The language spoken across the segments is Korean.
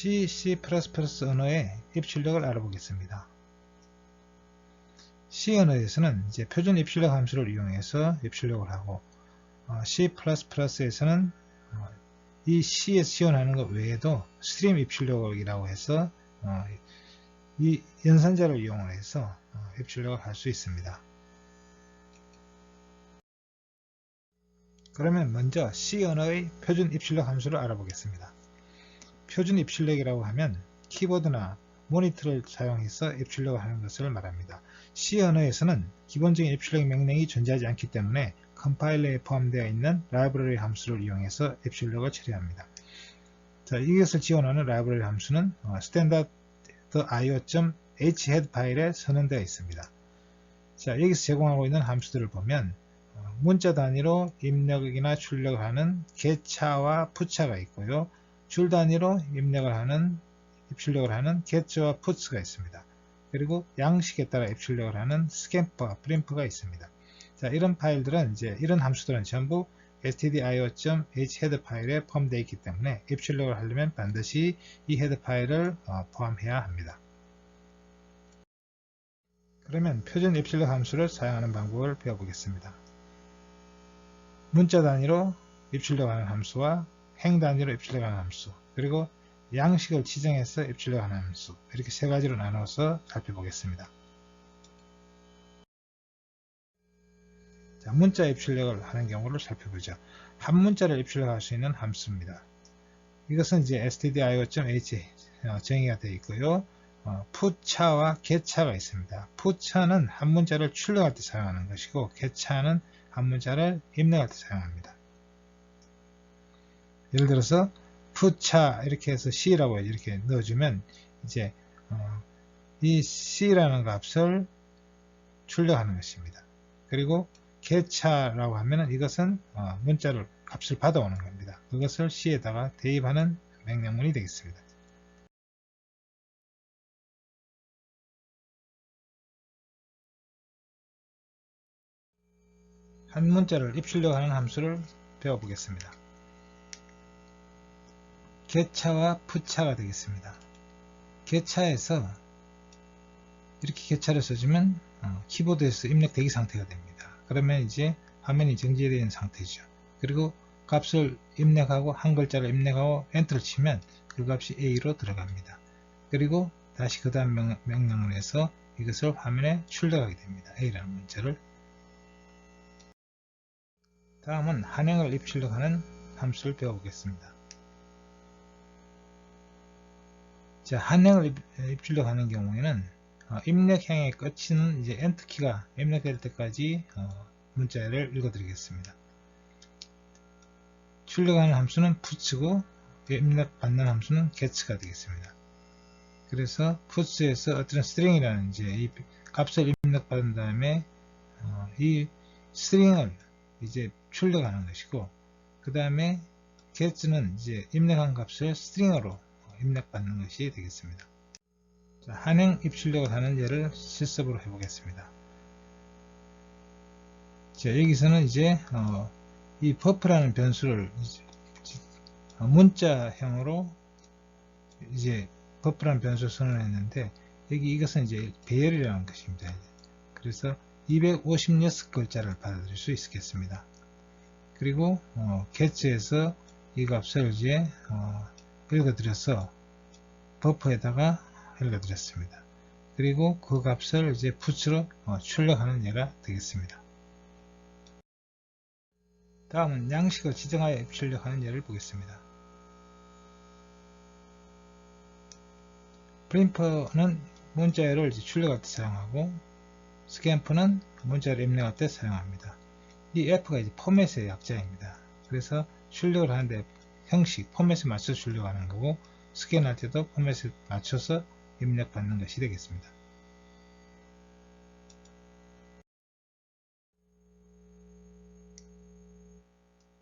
C, C++ 언어의 입출력을 알아보겠습니다. C 언어에서는 이제 표준 입출력 함수를 이용해서 입출력을 하고, C++에서는 이 C에서 지원하는 것 외에도 스트림 입출력이라고 해서 이 연산자를 이용해서 입출력을 할 수 있습니다. 그러면 먼저 C 언어의 표준 입출력 함수를 알아보겠습니다. 표준 입출력이라고 하면 키보드나 모니터를 사용해서 입출력을 하는 것을 말합니다. C 언어에서는 기본적인 입출력 명령이 존재하지 않기 때문에 컴파일러에 포함되어 있는 라이브러리 함수를 이용해서 입출력을 처리합니다. 자, 이것을 지원하는 라이브러리 함수는 standard.io.head 파일에 선언되어 있습니다. 자, 여기서 제공하고 있는 함수들을 보면 문자 단위로 입력이나 출력을 하는 get차와 put차가 있고요. 줄 단위로 입출력을 하는 get와 puts가 있습니다. 그리고 양식에 따라 입출력을 하는 scamp와 print가 있습니다. 자, 이런 함수들은 전부 stdio.head 파일에 포함되어 있기 때문에 입출력을 하려면 반드시 이 헤드 파일을 포함해야 합니다. 그러면 표준 입출력 함수를 사용하는 방법을 배워보겠습니다. 문자 단위로 입출력하는 함수와 행 단위로 입출력하는 함수, 그리고 양식을 지정해서 입출력하는 함수, 이렇게 세 가지로 나눠서 살펴보겠습니다. 자, 문자 입출력을 하는 경우를 살펴보죠. 한 문자를 입출력할 수 있는 함수입니다. 이것은 이제 stdio.h 정의가 되어 있고요. put차와 get차가 있습니다. put차는 한 문자를 출력할 때 사용하는 것이고, get차는 한 문자를 입력할 때 사용합니다. 예를 들어서 put차 이렇게 해서 C라고 이렇게 넣어주면 이제 이 C라는 값을 출력하는 것입니다. 그리고 get차라고 하면은 이것은 문자를 값을 받아오는 겁니다. 그것을 C에다가 대입하는 명령문이 되겠습니다. 한 문자를 입출력하는 함수를 배워보겠습니다. get차와 put차가 되겠습니다. get차에서 이렇게 get차를 써주면 키보드에서 입력 대기 상태가 됩니다. 그러면 이제 화면이 정지되어 있는 상태죠. 그리고 값을 입력하고 한 글자를 입력하고 엔터를 치면 그 값이 A로 들어갑니다. 그리고 다시 그 다음 명령을 해서 이것을 화면에 출력하게 됩니다. A라는 문자를. 다음은 한행을 입출력하는 함수를 배워보겠습니다. 자, 한행을 입출력하는 경우에는 입력행의 끝은 이제 엔터키가 입력될 때까지 문자를 읽어드리겠습니다. 출력하는 함수는 puts고 입력받는 함수는 get가 되겠습니다. 그래서 puts에서 어떤 string이라는 이제 이 값을 입력받은 다음에 이 string을 이제 출력하는 것이고, 그 다음에 get는 이제 입력한 값을 string으로 입력받는 것이 되겠습니다. 자, 한행 입출력을 하는 예를 실습으로 해보겠습니다. 자, 여기서는 이제 이 버프라는 변수를 문자형으로 이제 버프라는 변수를 선언했는데, 여기 이것은 이제 배열이라는 것입니다. 그래서 256글자를 받아들일 수 있겠습니다. 그리고 get에서 이 값을 이제 읽어드려서 버프에다가 읽어드렸습니다. 그리고 그 값을 이제 puts로 출력하는 예가 되겠습니다. 다음은 양식을 지정하여 입출력하는 예를 보겠습니다. print는 문자열을 출력할 때 사용하고, scamp는 문자를 입력할 때 사용합니다. 이 F가 이제 포맷의 약자입니다. 그래서 출력을 하는데 형식, 포맷에 맞춰서 출력하는 거고, 스캔할 때도 포맷에 맞춰서 입력받는 것이 되겠습니다.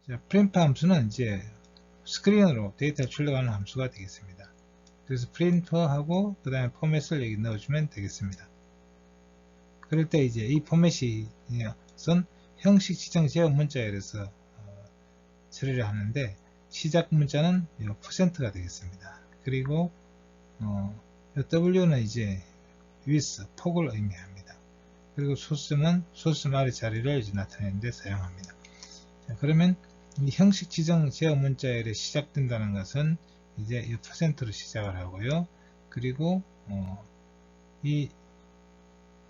자, print 함수는 이제 스크린으로 데이터를 출력하는 함수가 되겠습니다. 그래서 printer하고 그 다음에 포맷을 여기 넣어주면 되겠습니다. 그럴 때 이제 이 포맷이 형식 지정 제어 문자열에서 처리를 하는데, 시작 문자는 %가 되겠습니다. 그리고 W는 이제 width, 폭을 의미합니다. 그리고 source는 소스 말의 자리를 이제 나타내는 데 사용합니다. 자, 그러면 이 형식 지정 제어 문자열에 시작된다는 것은 이제 이 %로 시작을 하고요. 그리고 이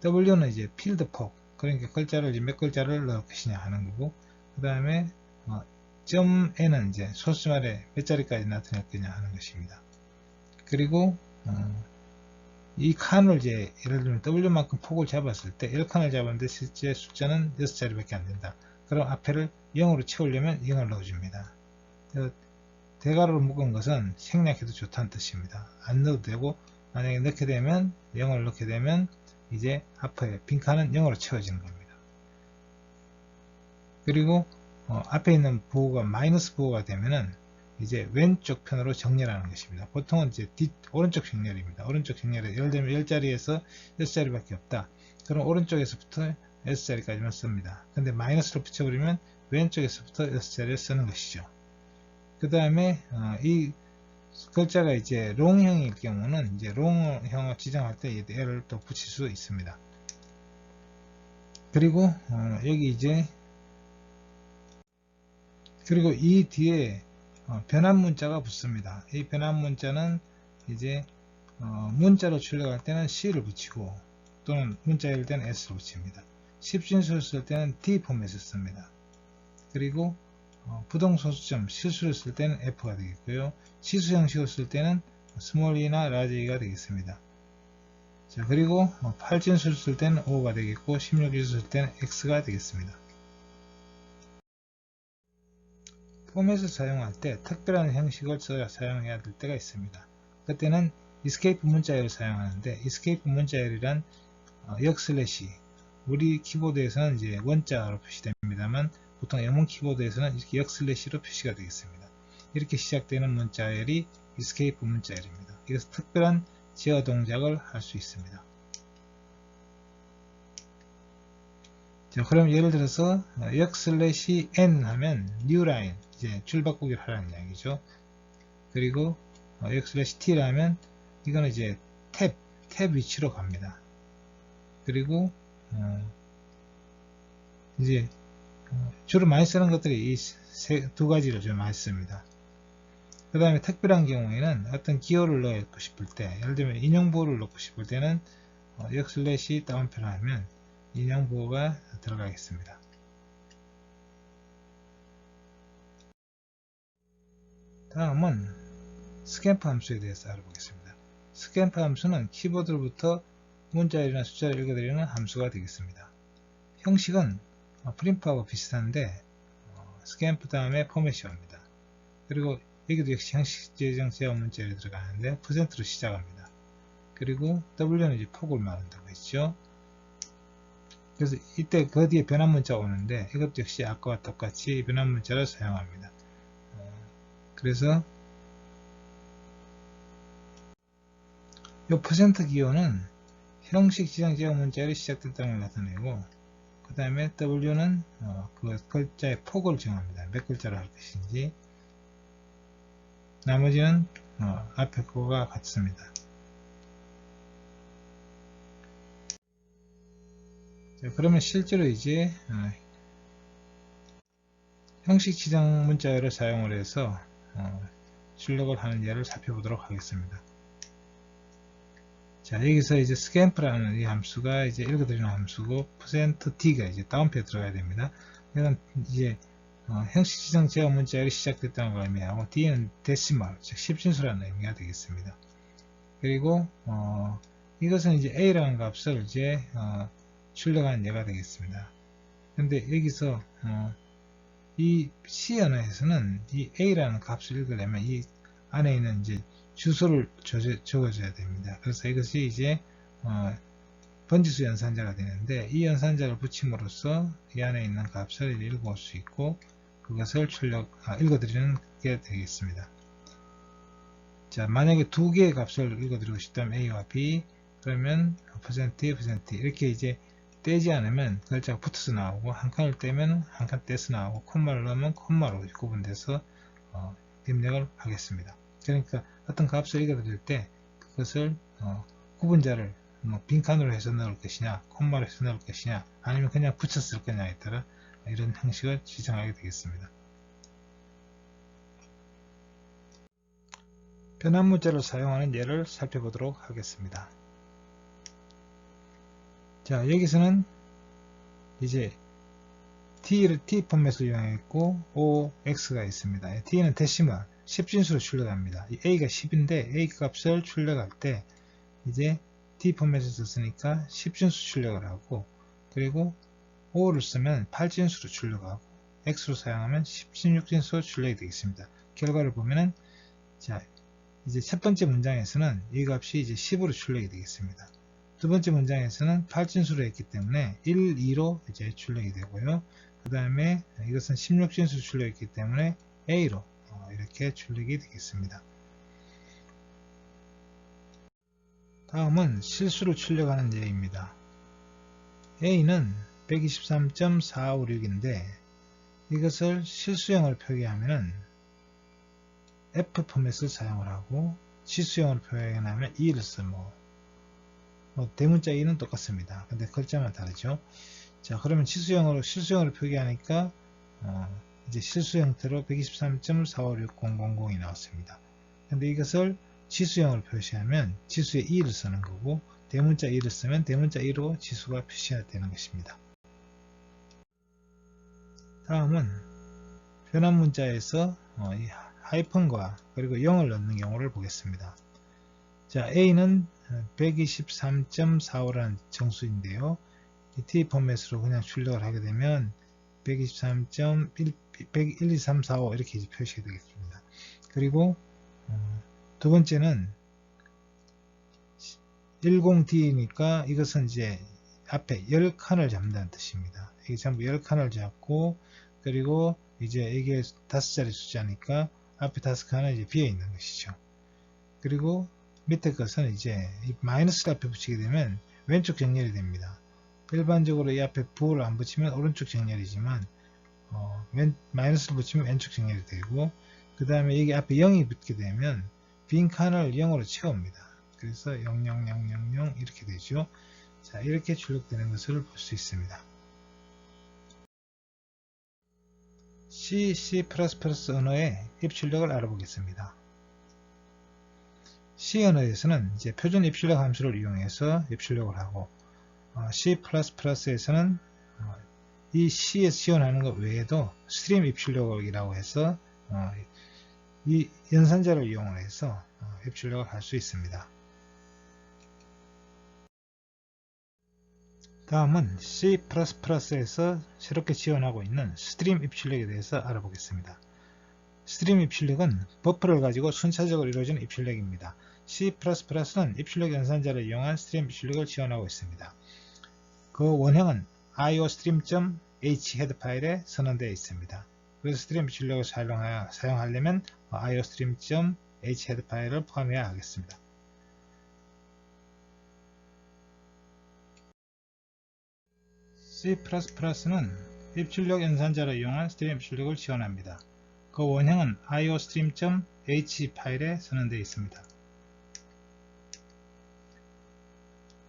W는 이제 필드 폭, 그러니까 글자를 몇 글자를 넣을 것이냐 하는 거고, 그 다음에 점 N은 이제 소스말에 몇 자리까지 나타낼 거냐 하는 것입니다. 그리고 이 칸을 이제 예를 들면 W만큼 폭을 잡았을 때 1칸을 잡았는데 실제 숫자는 6자리밖에 안 된다. 그럼 앞에를 0으로 채우려면 0을 넣어줍니다. 대괄호로 묶은 것은 생략해도 좋다는 뜻입니다. 안 넣어도 되고, 만약에 넣게 되면 0을 넣게 되면 이제 앞에 빈칸은 0으로 채워지는 겁니다. 그리고 앞에 있는 부호가 마이너스 부호가 되면은 이제 왼쪽 편으로 정렬하는 것입니다. 보통은 이제 오른쪽 정렬입니다. 오른쪽 정렬에 예를 들면 10자리에서 6자리밖에 없다. 그럼 오른쪽에서부터 6자리까지만 씁니다. 근데 마이너스를 붙여버리면 왼쪽에서부터 6자리를 쓰는 것이죠. 그 다음에 이 글자가 이제 롱형일 경우는 이제 롱형을 지정할 때 얘를 또 붙일 수 있습니다. 그리고 여기 이제 그리고 이 뒤에 변환 문자가 붙습니다. 이 변환 문자는 이제 문자로 출력할 때는 C를 붙이고 또는 문자일 때는 S를 붙입니다. 10진수를 쓸 때는 D 포맷을 씁니다. 그리고 부동소수점 실수를 쓸 때는 F가 되겠고요. 치수 형식을 쓸 때는 스몰 e나 라지 e가 되겠습니다. 자, 그리고 8진수를 쓸 때는 O가 되겠고 16진수를 쓸 때는 X가 되겠습니다. 포맷을 사용할 때 특별한 형식을 사용해야 될 때가 있습니다. 그때는 escape 문자열을 사용하는데 escape 문자열이란 역슬래시, 우리 키보드에서는 이제 원자로 표시됩니다만 보통 영문 키보드에서는 이렇게 역슬래시로 표시가 되겠습니다. 이렇게 시작되는 문자열이 escape 문자열입니다. 그래서 특별한 제어 동작을 할 수 있습니다. 자, 그럼 예를 들어서 역슬래시 n 하면 new line, 이제 줄 바꾸기를 하라는 이야기죠. 그리고 역슬래시 t라면 이거는 이제 탭 위치로 갑니다. 그리고 이제 주로 많이 쓰는 것들이 이 두 가지를 좀 많이 씁니다. 그 다음에 특별한 경우에는 어떤 기호를 넣고 싶을 때, 예를 들면 인용부호를 넣고 싶을 때는 역슬래시 다운표를 하면 인용부호가 들어가겠습니다. 다음은 스탬프 함수에 대해서 알아보겠습니다. 스탬프 함수는 키보드로부터 문자열이나 숫자를 읽어드리는 함수가 되겠습니다. 형식은 프림프하고 비슷한데 스탬프 다음에 포맷이 옵니다. 그리고 여기도 역시 형식 지정 제어 문자열이 들어가는데 %로 시작합니다. 그리고 W는 이제 폭을 말한다고 했죠. 그래서 이때 그 뒤에 변환 문자가 오는데 이것도 역시 아까와 똑같이 변환 문자를 사용합니다. 그래서 이 % 기호는 형식 지정 제어 문자열이 시작됐다는 걸 나타내고, 그 다음에 W는 그 글자의 폭을 정합니다. 몇 글자로 할 것인지. 나머지는 앞에 거가 같습니다. 자, 그러면 실제로 이제 형식 지정 문자열을 사용을 해서 출력을 하는 예를 살펴보도록 하겠습니다. 자, 여기서 이제 scamp라는 이 함수가 이제 읽어드리는 함수고 %t가 이제 다운표에 들어가야 됩니다. 이건 이제 형식 지정 제어 문자열이 시작됐다는 걸 의미하고 d는 데시멀, 즉 10진수라는 의미가 되겠습니다. 그리고 이것은 이제 a라는 값을 이제 출력하는 예가 되겠습니다. 근데 여기서 이 C 언어에서는 이 a라는 값을 읽으려면 이 안에 있는 이제 주소를 적어줘야 됩니다. 그래서 이것이 이제 번지수 연산자가 되는데 이 연산자를 붙임으로써 이 안에 있는 값을 읽어올 수 있고 그것을 읽어드리는 게 되겠습니다. 자, 만약에 두 개의 값을 읽어드리고 싶다면 A와 B, 그러면 %, 이렇게 이제 떼지 않으면 글자가 붙어서 나오고, 한 칸을 떼면 한 칸 떼서 나오고, 콤마를 넣으면 콤마로 구분돼서 입력을 하겠습니다. 그러니까 어떤 값을 읽어드릴 때 그것을 구분자를 빈칸으로 해서 넣을 것이냐, 콤마로 해서 넣을 것이냐, 아니면 그냥 붙였을 거냐에 따라 이런 형식을 지정하게 되겠습니다. 변환 문자를 사용하는 예를 살펴보도록 하겠습니다. 자, 여기서는 이제 T 포맷을 이용했고 OX가 있습니다. T는 데시멀 10진수로 출력합니다. A가 10인데 A 값을 출력할 때 이제 T 포맷을 썼으니까 10진수 출력을 하고, 그리고 O를 쓰면 8진수로 출력하고, X로 사용하면 16진수로 출력이 되겠습니다. 결과를 보면은, 자, 이제 첫 번째 문장에서는 이 값이 이제 10으로 출력이 되겠습니다. 두 번째 문장에서는 8진수로 했기 때문에 1, 2로 이제 출력이 되고요. 그 다음에 이것은 16진수로 출력했기 때문에 A로 이렇게 출력이 되겠습니다. 다음은 실수로 출력하는 예입니다. A는 123.456인데 이것을 실수형을 표기하면 F 포맷을 사용을 하고, 치수형으로 표현하면 E를 쓰고, 대문자 E는 똑같습니다. 근데 글자만 다르죠. 자, 그러면 실수형으로 표기하니까 이제 실수 형태로 123.456000이 나왔습니다. 근데 이것을 지수형으로 표시하면 지수의 E를 쓰는 거고, 대문자 E를 쓰면 대문자 E로 지수가 표시가 되는 것입니다. 다음은 변환 문자에서 이 하이픈과 그리고 0을 넣는 경우를 보겠습니다. 자, A는 123.45라는 정수인데요. 이 T 포맷으로 그냥 출력을 하게 되면 123.12345 이렇게 표시가 되겠습니다. 그리고 두 번째는 10D니까 이것은 이제 앞에 10칸을 잡는다는 뜻입니다. 이게 전부 10칸을 잡고, 그리고 이제 이게 5자리 숫자니까 앞에 5칸은 이제 비어 있는 것이죠. 그리고 밑에 것은 이제 마이너스를 앞에 붙이게 되면 왼쪽 정렬이 됩니다. 일반적으로 이 앞에 부호를 안 붙이면 오른쪽 정렬이지만 마이너스를 붙이면 왼쪽 정렬이 되고, 그 다음에 여기 앞에 0이 붙게 되면 빈 칸을 0으로 채웁니다. 그래서 00000 이렇게 되죠. 자, 이렇게 출력되는 것을 볼 수 있습니다. C++ 언어의 입출력을 알아보겠습니다. C 언어에서는 이제 표준 입출력 함수를 이용해서 입출력을 하고, C++에서는 이 C에서 지원하는 것 외에도 스트림 입출력이라고 해서 이 연산자를 이용해서 입출력을 할 수 있습니다. 다음은 C++에서 새롭게 지원하고 있는 스트림 입출력에 대해서 알아보겠습니다. 스트림 입출력은 버퍼를 가지고 순차적으로 이루어지는 입출력입니다. C++는 입출력 연산자를 이용한 스트림 입출력을 지원하고 있습니다. 그 원형은 iostream.h 헤드 파일에 선언되어 있습니다. 그래서 스트림 입출력을 사용하려면 iostream.h 헤드 파일을 포함해야 하겠습니다. C++는 입출력 연산자를 이용한 스트림 입출력을 지원합니다. 그 원형은 iostream.h 파일에 선언되어 있습니다.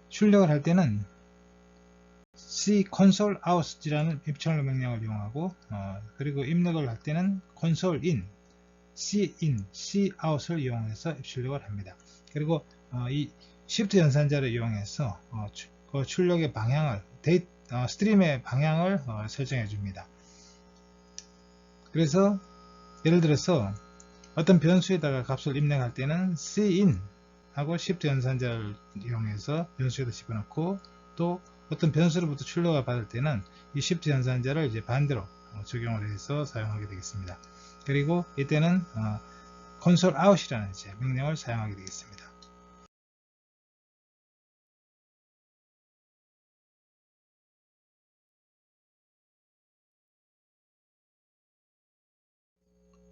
출력을 할 때는 C console out이라는 입출력 명령을 이용하고, 그리고 입력을 할 때는 console in, C in, C out을 이용해서 입출력을 합니다. 그리고 이 shift 연산자를 이용해서 그 출력의 방향을 스트림의 방향을 설정해 줍니다. 그래서 예를 들어서 어떤 변수에다가 값을 입력할 때는 cin 하고 shift 연산자를 이용해서 변수에다 집어넣고, 또 어떤 변수로부터 출력을 받을 때는 이 shift 연산자를 이제 반대로 적용을 해서 사용하게 되겠습니다. 그리고 이때는 console out이라는 이제 명령을 사용하게 되겠습니다.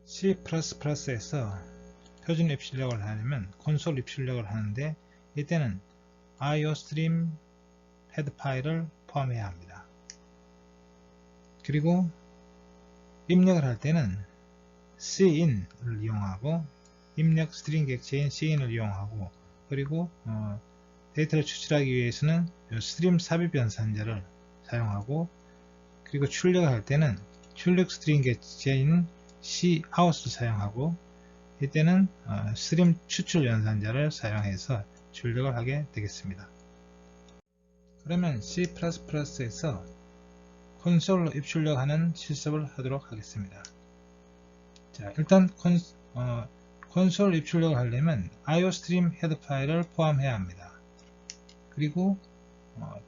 C++에서 표준 입출력을 하려면 콘솔 입출력을 하는데, 이때는 iostream 헤드 파일을 포함해야 합니다. 그리고 입력을 할 때는 cin을 이용하고, 입력 스트링 객체인 cin을 이용하고, 그리고 데이터를 추출하기 위해서는 스트림 삽입 연산자를 사용하고, 그리고 출력을 할 때는 출력 스트링 객체인 cout을 사용하고, 이때는 스트림 추출 연산자를 사용해서 출력을 하게 되겠습니다. 그러면 C++에서 콘솔로 입출력하는 실습을 하도록 하겠습니다. 자, 일단 콘솔 입출력을 하려면 iostream 헤더 파일을 포함해야 합니다. 그리고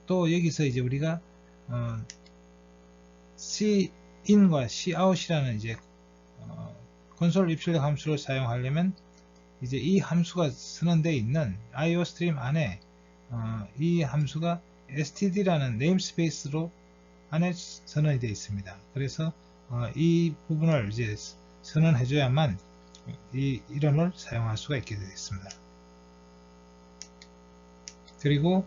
또 여기서 이제 우리가 cin과 cout이라는 이제 콘솔 입출력 함수를 사용하려면 이제 이 함수가 선언되어 있는 iostream 안에 이 함수가 std라는 네임스페이스로 안에 선언이 되어 있습니다. 그래서 이 부분을 이제 선언해 줘야만 이 이름을 사용할 수가 있게 되겠습니다. 그리고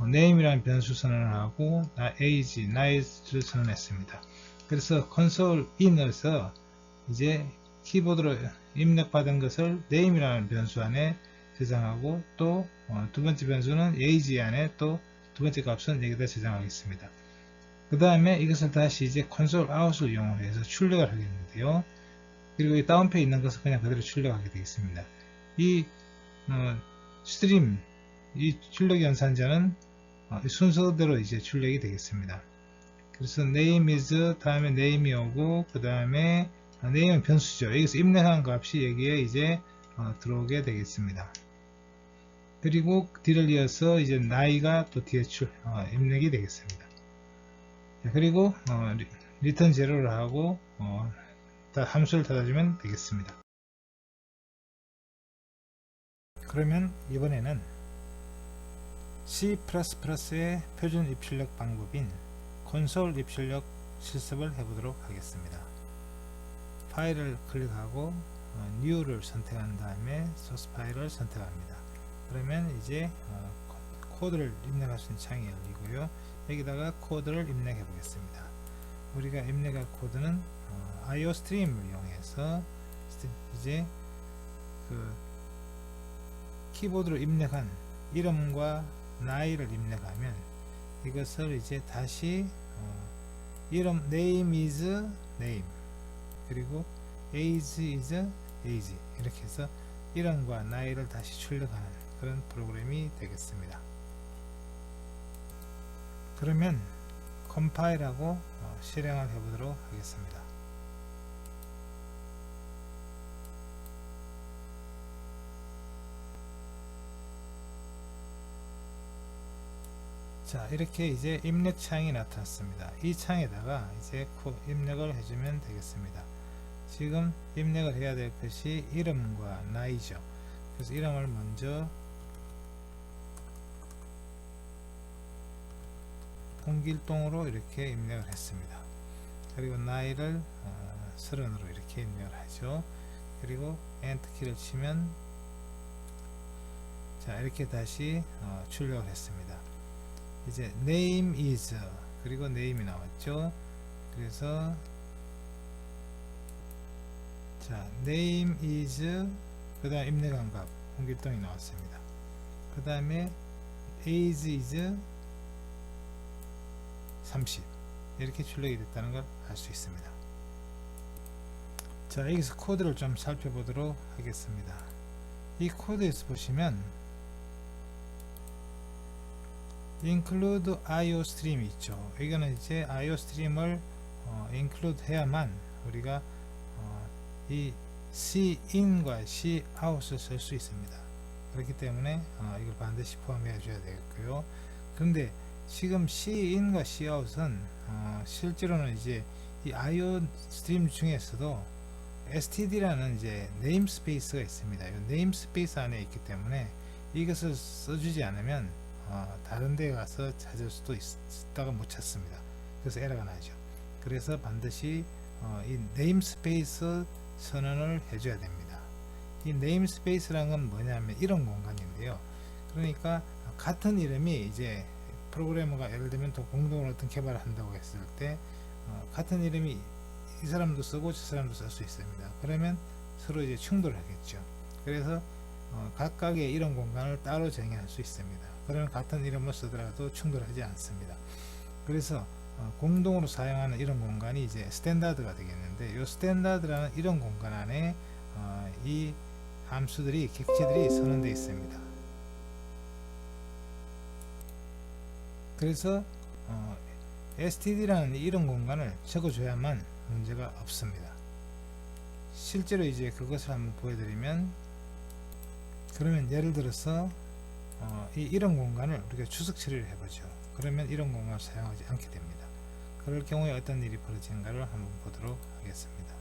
name이라는 변수 선언을 하고 age, nice를 선언했습니다. 그래서 console in에서 이제 키보드로 입력받은 것을 name이라는 변수 안에 저장하고, 또 두 번째 변수는 age 안에 또 두 번째 값은 여기다 저장하겠습니다. 그 다음에 이것을 다시 이제 console out을 이용해서 출력을 하겠는데요. 그리고 이 다운표에 있는 것을 그냥 그대로 출력하게 되겠습니다. 이 스트림, 이 출력 연산자는 순서대로 이제 출력이 되겠습니다. 그래서 name is 다음에 name이 오고, 그 다음에 name은 변수죠. 여기서 입력한 값이 여기에 이제 들어오게 되겠습니다. 그리고 뒤를 이어서 이제 나이가 또 뒤에 입력이 되겠습니다. 그리고 return 제로를 하고 함수를 닫아주면 되겠습니다. 그러면 이번에는 C++의 표준 입출력 방법인 콘솔 입출력 실습을 해보도록 하겠습니다. 파일을 클릭하고 New를 선택한 다음에 소스 파일을 선택합니다. 그러면 이제 코드를 입력할 수 있는 창이 열리고요. 여기다가 코드를 입력해 보겠습니다. 우리가 입력할 코드는 iostream을 이용해서 이제 그 키보드로 입력한 이름과 나이를 입력하면 이것을 이제 다시 이름 name is name, 그리고 age is age, 이렇게 해서 이름과 나이를 다시 출력하는 그런 프로그램이 되겠습니다. 그러면 컴파일하고 실행을 해보도록 하겠습니다. 자, 이렇게 이제 입력 창이 나타났습니다. 이 창에다가 이제 입력을 해주면 되겠습니다. 지금 입력을 해야 될 것이 이름과 나이죠. 그래서 이름을 먼저 홍길동으로 이렇게 입력을 했습니다. 그리고 나이를 30으로 이렇게 입력을 하죠. 그리고 엔터 키를 치면 자, 이렇게 다시 출력을 했습니다. 이제 name is, 그리고 name이 나왔죠. 그래서 자, name is, 그 다음 입력한 값 홍길동이 나왔습니다. 그 다음에 age is 30, 이렇게 출력이 됐다는 걸 알 수 있습니다. 자, 여기서 코드를 좀 살펴보도록 하겠습니다. 이 코드에서 보시면 include iostream이 있죠. 이거는 이제 iostream을 include 해야만 우리가 이 cin과 cout을 쓸 수 있습니다. 그렇기 때문에 이걸 반드시 포함해 줘야 되겠고요. 그런데 지금 cin과 cout은 실제로는 이제 이 iostream 중에서도 std라는 이제 네임스페이스가 있습니다. 이 네임스페이스 안에 있기 때문에 이것을 써주지 않으면 다른 데 가서 찾을 수도 있다가 못 찾습니다. 그래서 에러가 나죠. 그래서 반드시 이 네임스페이스 선언을 해줘야 됩니다. 이 네임스페이스란 건 뭐냐면 이런 공간인데요. 그러니까 같은 이름이 이제 프로그래머가 예를 들면 또 공동으로 어떤 개발을 한다고 했을 때 같은 이름이 이 사람도 쓰고 저 사람도 쓸 수 있습니다. 그러면 서로 이제 충돌을 하겠죠. 그래서 각각의 이름 공간을 따로 정의할 수 있습니다. 그러면 같은 이름을 쓰더라도 충돌하지 않습니다. 그래서 공동으로 사용하는 이름 공간이 이제 스탠다드가 되겠는데, 이 스탠다드라는 이름 공간 안에 이 함수들이, 객체들이 선언되어 있습니다. 그래서 std라는 이름 공간을 적어줘야만 문제가 없습니다. 실제로 이제 그것을 한번 보여드리면, 그러면 예를 들어서 이 이름 공간을 우리가 추석 처리를 해보죠. 그러면 이름 공간을 사용하지 않게 됩니다. 그럴 경우에 어떤 일이 벌어지는가를 한번 보도록 하겠습니다.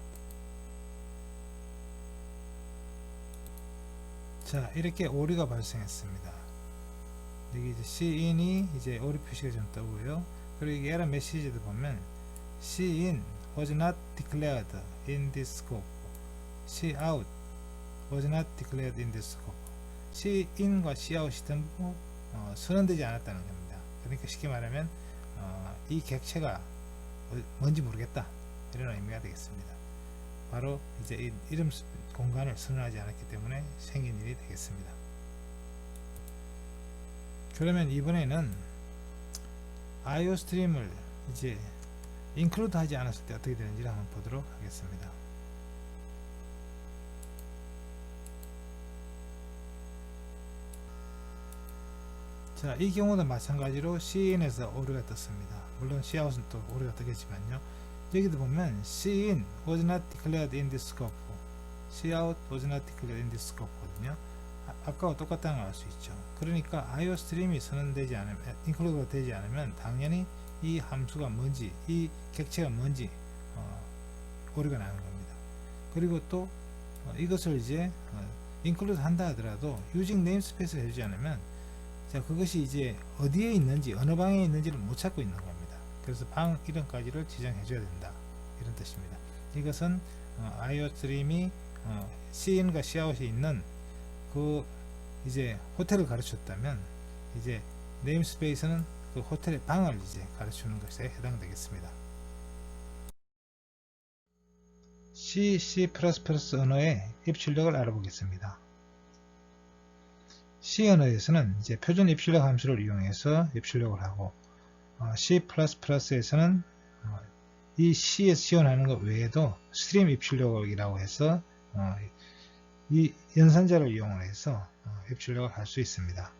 자, 이렇게 오류가 발생했습니다. 여기 이제 c인이 이제 오류 표시가 좀 뜨고요. 그리고 에러 메시지도 보면 cin was not declared in this scope, cout was not declared in this scope. c인과 cout이 전부 선언되지 않았다는 겁니다. 그러니까 쉽게 말하면 이 객체가 뭔지 모르겠다, 이런 의미가 되겠습니다. 바로 이제 이 이름 공간을 선언하지 않았기 때문에 생긴 일이 되겠습니다. 그러면 이번에는 IO 스트림을 이제 인클루드 하지 않았을 때 어떻게 되는지를 한번 보도록 하겠습니다. 자, 이 경우도 마찬가지로 cin에서 오류가 떴습니다. 물론 cout은 또 오류가 뜨겠지만요. 여기도 보면 cin was not declared in this scope, cout was not declared in this scope 거든요. 아까와 똑같다는 걸 알 수 있죠. 그러니까 IO 스트림이 선언되지 않으면, 인클루드가 되지 않으면 당연히 이 함수가 뭔지, 이 객체가 뭔지 오류가 나는 겁니다. 그리고 또 이것을 이제 인클루드 한다 하더라도 유징 네임스페이스를 해주지 않으면, 자, 그것이 이제 어디에 있는지, 어느 방에 있는지를 못 찾고 있는 겁니다. 그래서 방 이름까지를 지정해 줘야 된다, 이런 뜻입니다. 이것은 IO 스트림이 cin과 cout이 있는 그 이제 호텔을 가르쳤다면, 이제 네임스페이스는 그 호텔의 방을 이제 가르치는 것에 해당되겠습니다. C, C++ 언어의 입출력을 알아보겠습니다. C 언어에서는 이제 표준 입출력 함수를 이용해서 입출력을 하고, C++에서는 이 C에서 지원하는 것 외에도 스트림 입출력이라고 해서 이 연산자를 이용해서 입출력을 할 수 있습니다.